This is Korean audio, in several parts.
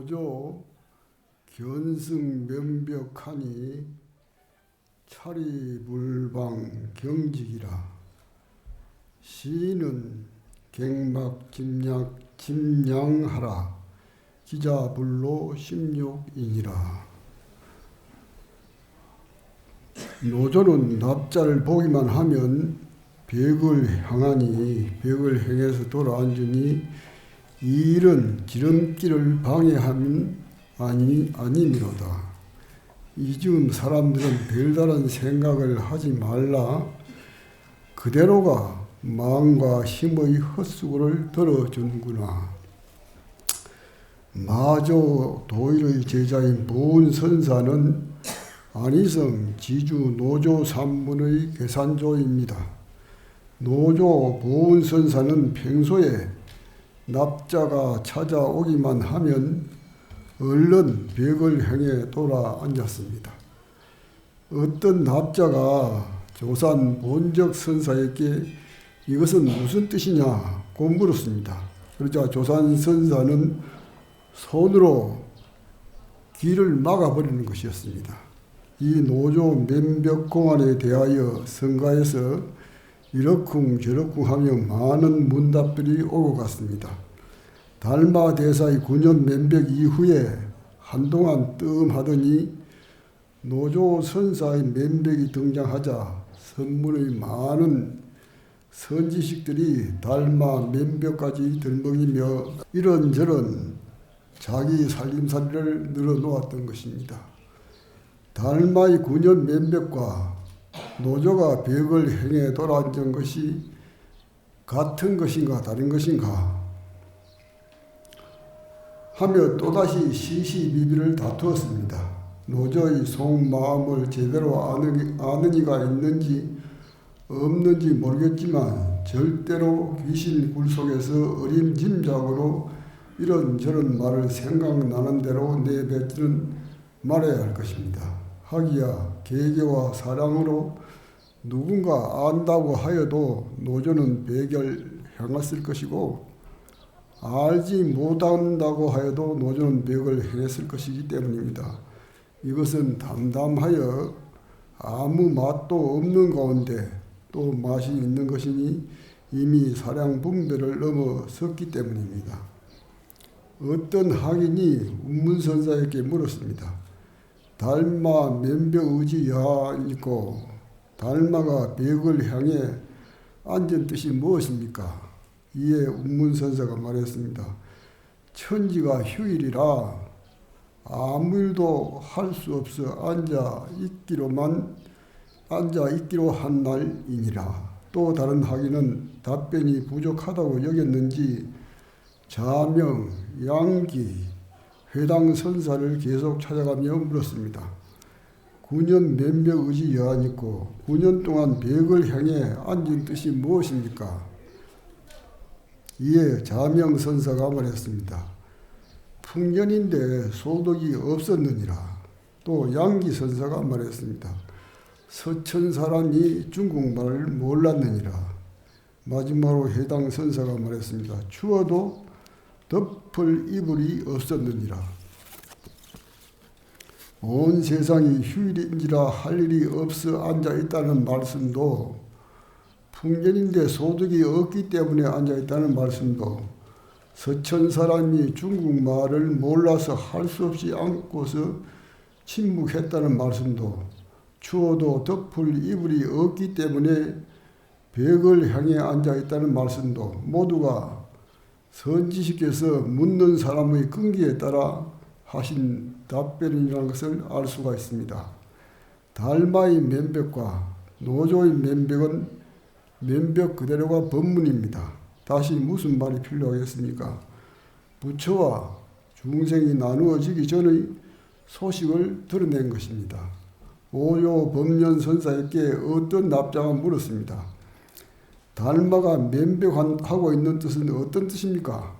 노조 견승 면벽하니 차리불방 경직이라. 시인은 갱막 짐량하라. 기자불로 16인이라. 노조는 납자를 보기만 하면 벽을 향하니 벽을 향해서 돌아앉으니 이 일은 지름길을 방해함은 아니미로다. 이즘 사람들은 별다른 생각을 하지 말라. 그대로가 마음과 힘의 헛수고를 들어주는구나. 마조 도일의 제자인 보은선사는 안희성 지주 노조 산문의 계산조입니다. 노조 보은선사는 평소에 납자가 찾아오기만 하면 얼른 벽을 향해 돌아 앉았습니다. 어떤 납자가 조산 본적 선사에게 이것은 무슨 뜻이냐고 물었습니다. 그러자 조산 선사는 손으로 귀를 막아버리는 것이었습니다. 이 노조 면벽공안에 대하여 성가에서 이러쿵 저러쿵 하며 많은 문답들이 오고 갔습니다. 달마 대사의 9년 면벽 이후에 한동안 뜸하더니 노조 선사의 면벽이 등장하자 선문의 많은 선지식들이 달마 면벽까지 들먹이며 이런저런 자기 살림살이를 늘어놓았던 것입니다. 달마의 9년 면벽과 노조가 벽을 향해 돌아앉은 것이 같은 것인가 다른 것인가 하며 또다시 시시비비를 다투었습니다. 노조의 속마음을 제대로 아는 이가 있는지 없는지 모르겠지만 절대로 귀신 굴 속에서 어림짐작으로 이런저런 말을 생각나는 대로 내뱉지는 말아야 할 것입니다. 하기야 개개와 사랑으로 누군가 안다고 하여도 노조는 벽을 향했을 것이고 알지 못한다고 하여도 노조는 벽을 향했을 것이기 때문입니다. 이것은 담담하여 아무 맛도 없는 가운데 또 맛이 있는 것이니 이미 사량 분별을 넘어섰기 때문입니다. 어떤 학인이 운문선사에게 물었습니다. 달마 면벽 의지 여하니고 달마가 벽을 향해 앉은 뜻이 무엇입니까? 이에 운문선사가 말했습니다. 천지가 휴일이라 아무 일도 할 수 없어 앉아 있기로 한 날이니라. 또 다른 학인은 답변이 부족하다고 여겼는지 자명, 양기, 회당 선사를 계속 찾아가며 물었습니다. 9년 면벽 의지 여한 있고 9년 동안 벽을 향해 앉은 뜻이 무엇입니까? 이에 자명 선사가 말했습니다. 풍년인데 소득이 없었느니라. 또 양기 선사가 말했습니다. 서천 사람이 중국말을 몰랐느니라. 마지막으로 해당 선사가 말했습니다. 추워도 덮을 이불이 없었느니라. 온 세상이 휴일인지라 할 일이 없어 앉아있다는 말씀도 풍년인데 소득이 없기 때문에 앉아있다는 말씀도 서천 사람이 중국말을 몰라서 할 수 없이 앉고서 침묵했다는 말씀도 추워도 덮을 이불이 없기 때문에 벽을 향해 앉아있다는 말씀도 모두가 선지식께서 묻는 사람의 끈기에 따라 하신 답변이라는 것을 알 수가 있습니다. 달마의 면벽과 노조의 면벽은 면벽 그대로가 법문입니다. 다시 무슨 말이 필요하겠습니까? 부처와 중생이 나누어지기 전의 소식을 드러낸 것입니다. 오요 법년선사에게 어떤 납자가 물었습니다. 달마가 면벽하고 있는 뜻은 어떤 뜻입니까?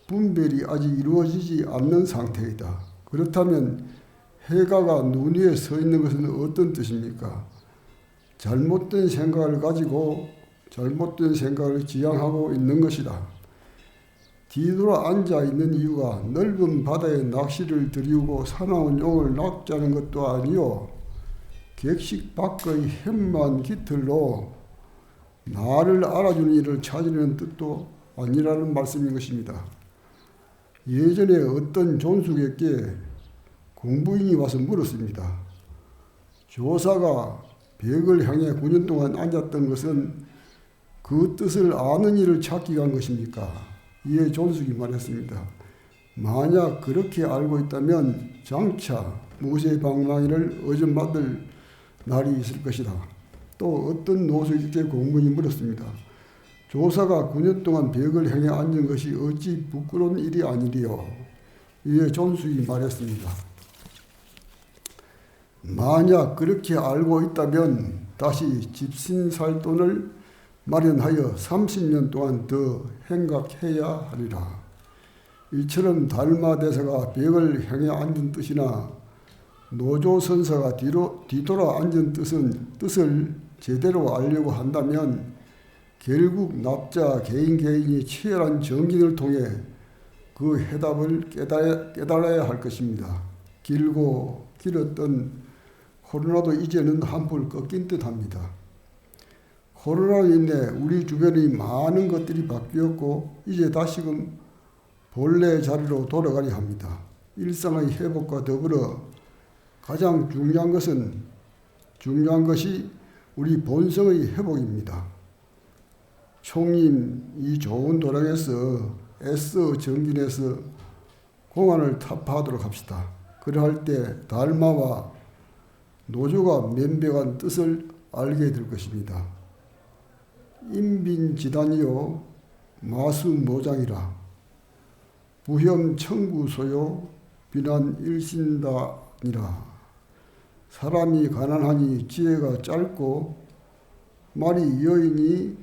분별이 아직 이루어지지 않는 상태이다. 그렇다면 해가가 눈 위에 서 있는 것은 어떤 뜻입니까? 잘못된 생각을 가지고 잘못된 생각을 지향하고 있는 것이다. 뒤돌아 앉아 있는 이유가 넓은 바다에 낚시를 들이우고 사나운 용을 낚자는 것도 아니요 객식 밖의 햄만 깃들로 나를 알아주는 이를 찾으려는 뜻도 아니라는 말씀인 것입니다. 예전에 어떤 존숙에게 공부인이 와서 물었습니다. 조사가 벽을 향해 9년 동안 앉았던 것은 그 뜻을 아는 이를 찾기 위한 것입니까? 이에 존숙이 말했습니다. 만약 그렇게 알고 있다면 장차 모세 방망이를 얻어맞을 날이 있을 것이다. 또 어떤 노숙에게 공무원이 물었습니다. 조사가 9년 동안 벽을 향해 앉은 것이 어찌 부끄러운 일이 아니리요. 이에 존숙이 말했습니다. 만약 그렇게 알고 있다면 다시 집신 살 돈을 마련하여 30년 동안 더 행각해야 하리라. 이처럼 달마 대사가 벽을 향해 앉은 뜻이나 노조 선사가 뒤돌아 앉은 뜻을 제대로 알려고 한다면 결국 납자 개인이 치열한 정진을 통해 그 해답을 깨달아야 할 것입니다. 길고 길었던 코로나도 이제는 한풀 꺾인 듯합니다. 코로나로 인해 우리 주변의 많은 것들이 바뀌었고 이제 다시금 본래 자리로 돌아가려 합니다. 일상의 회복과 더불어 가장 중요한 것이 우리 본성의 회복입니다. 총님 이 좋은 도량에서 애써 정진해서 공안을 타파하도록 합시다. 그러할 때 달마와 노조가 면백한 뜻을 알게 될 것입니다. 인빈지단이요 마수모장이라 부혐 청구소요 비난 일신단이라. 사람이 가난하니 지혜가 짧고 말이 여인이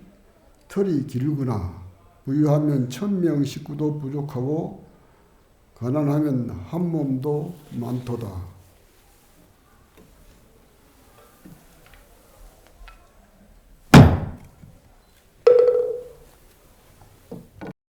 털이 길구나. 부유하면 1000명 식구도 부족하고 가난하면 한 몸도 많도다.